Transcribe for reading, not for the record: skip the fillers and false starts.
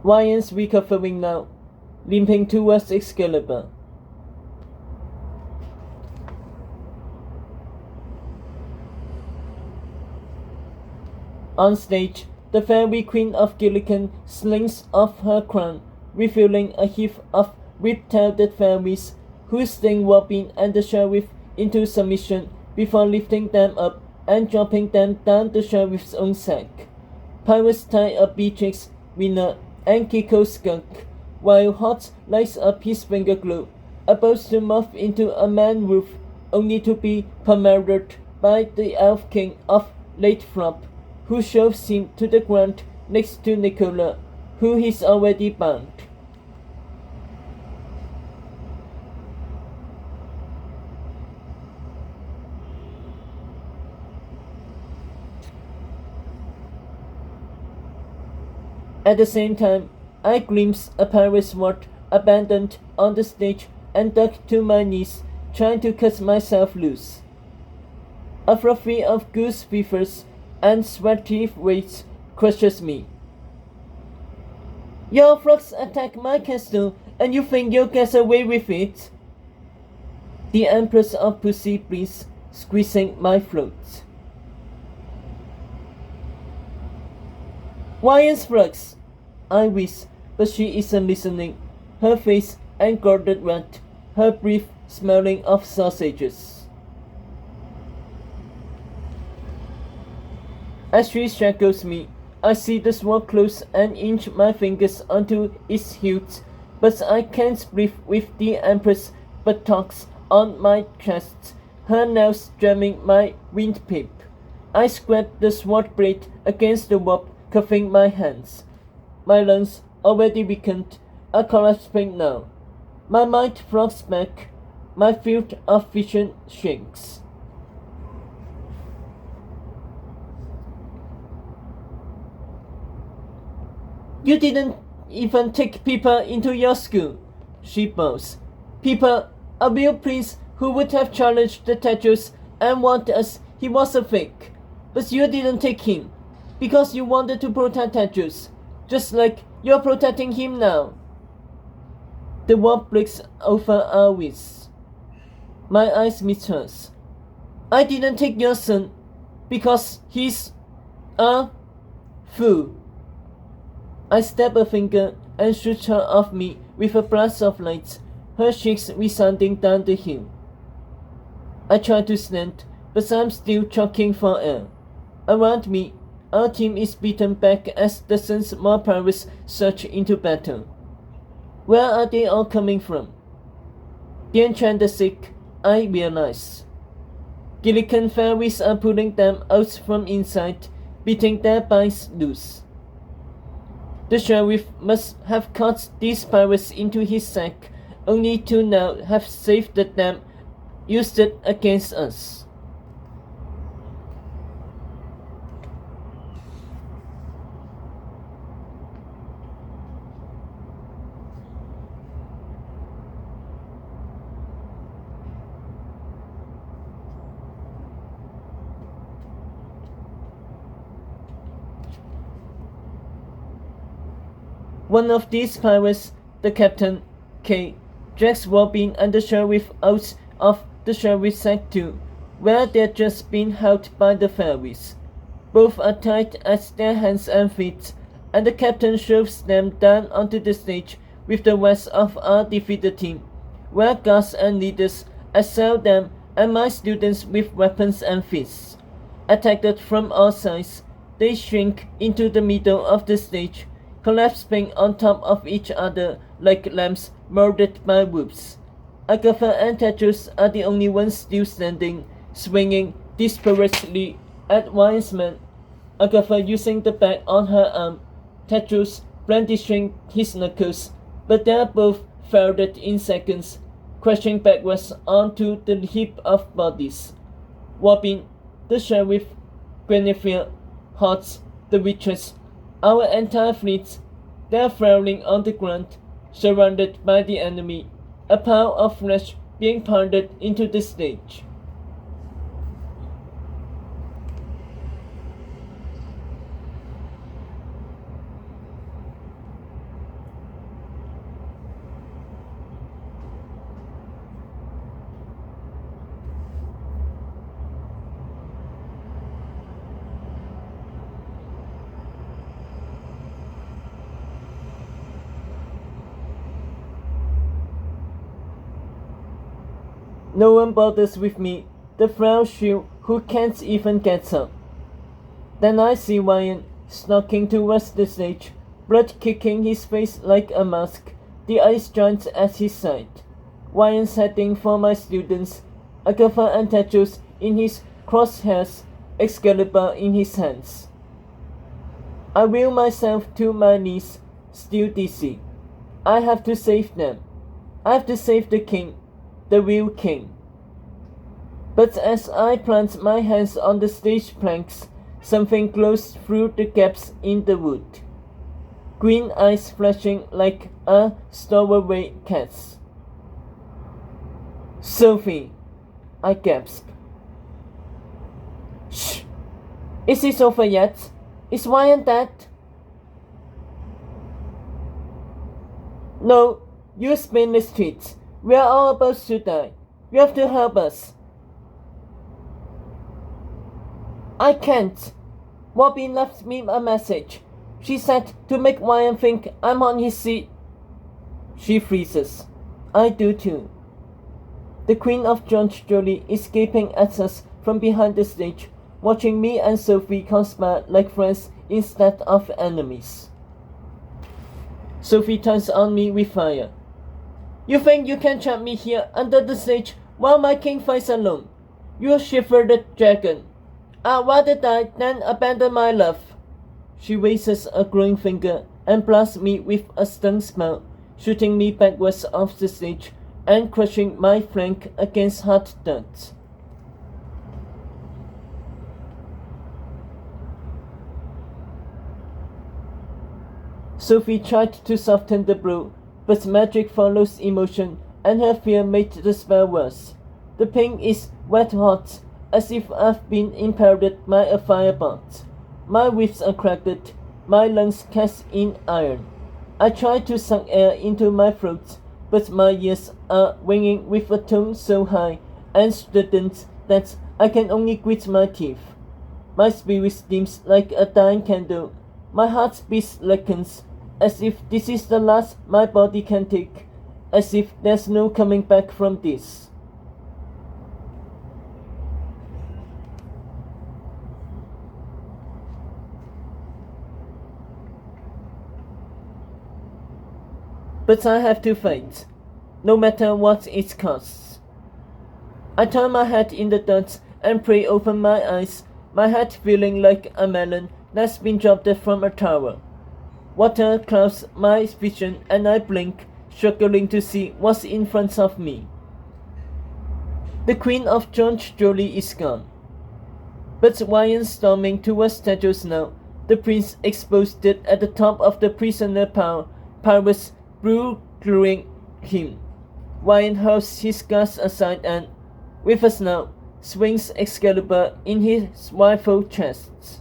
Ryan's recovering now, limping towards Excalibur. On stage, the fairy queen of Gillican slings off her crown, revealing a heap of rip-tailed fairies who sting Robin and the sheriff into submission before lifting them up and dropping them down the sheriff's own sack. Pirates tie up Beatrix, Winner, and Kiko's skunk, while Hot lights up his finger glue, about to morph into a man-wolf, only to be pummeled by the elf king of Late Flop, who shoves him to the ground next to Nicola, who is already bound. At the same time, I glimpse a pirate sword abandoned on the stage and duck to my knees, trying to cut myself loose. A flurry of goose feathers and sweaty waves crushes me. Your frogs attack my castle, and you think you'll get away with it? The Empress of Pussy breathes, squeezing my throat. Ryan's frogs, I whisper, but she isn't listening, her face engorged red, her breath smelling of sausages. As she shackles me, I see the sword close and inch my fingers onto its hilt, but I can't breathe with the Empress' buttocks on my chest, her nails jamming my windpipe. I scrap the sword blade against the rope, cuffing my hands. My lungs, already weakened, are collapsing now. My mind floats back, my field of vision shrinks. You didn't even take Pippa into your school, she boasts. Pippa, a real prince who would have challenged the Tetris and warned us he was a fake. But you didn't take him, because you wanted to protect Tetris, just like you're protecting him now. The warp breaks over our wrists. My eyes meet hers. I didn't take your son, because he's a fool. I stab a finger and shoot her off me with a blast of light, her cheeks resounding down the hill. I try to stand, but I'm still choking for air. Around me, our team is beaten back as dozens more pirates surge into battle. Where are they all coming from? The enchanted sick, I realize. Gillican fairies are pulling them out from inside, beating their binds loose. The sheriff must have caught these pirates into his sack, only to now have saved them, used it against us. One of these pirates, the captain, K, drags Robin and the sheriff out of the sheriff's sack too, where they'd just been held by the fairies. Both are tied at their hands and feet, and the captain shoves them down onto the stage with the rest of our defeated team, where guards and leaders assail them and my students with weapons and fists. Attacked from all sides, they shrink into the middle of the stage, collapsing on top of each other like lambs murdered by wolves. Agatha and Tetris are the only ones still standing, swinging desperately at Ryan's men. Agatha using the bag on her arm, Tetris brandishing his knuckles, but they are both felled in seconds, crashing backwards onto the heap of bodies. Robin, the sheriff, Guinevere, Hot, the witches, our entire fleet, they are flailing on the ground, surrounded by the enemy, a pile of flesh being pounded into the stage. No one bothers with me, the frail shield who can't even get up. Then I see Ryan stalking towards the stage, blood kicking his face like a mask, the ice giant at his side. Ryan's heading for my students, Agatha and Tetros in his crosshairs, Excalibur in his hands. I will myself to my knees, still dizzy. I have to save them. I have to save the king, the real king. But as I plant my hands on the stage planks, something glows through the gaps in the wood. Green eyes flashing like a stowaway cat's. Sophie, I gasp. Shh! Is it over yet? Is Ryan dead? No, you spineless tweets. We are all about to die. You have to help us. I can't. Robin left me a message. She said to make Ryan think I'm on his seat. She freezes. I do too. The Queen of George Jolie is gaping at us from behind the stage, watching me and Sophie conspire like friends instead of enemies. Sophie turns on me with fire. You think you can trap me here under the stage while my king fights alone? You'll shiver the dragon. I'd rather die than abandon my love. She raises a glowing finger and blasts me with a stung spell, shooting me backwards off the stage and crushing my flank against hard dirt. Sophie tried to soften the blow, but magic follows emotion, and her fear made the spell worse. The pain is red hot, as if I've been impaled by a firebolt. My ribs are cracked, my lungs cast in iron. I try to suck air into my throat, but my ears are ringing with a tone so high and strident that I can only grit my teeth. My spirit dims like a dying candle. My heart beats slackens, as if this is the last my body can take, as if there's no coming back from this. But I have to fight, no matter what it costs. I turn my head in the dirt and pray open my eyes, my head feeling like a melon that's been dropped from a tower. Water clouds my vision and I blink, struggling to see what's in front of me. The Queen of George Jolie is gone. But Ryan storming towards Tetros now, the prince exposed it at the top of the prisoner Pyrus gluing him. Ryan hurls his guards aside and, with a snap, swings Excalibur in his rifle chest.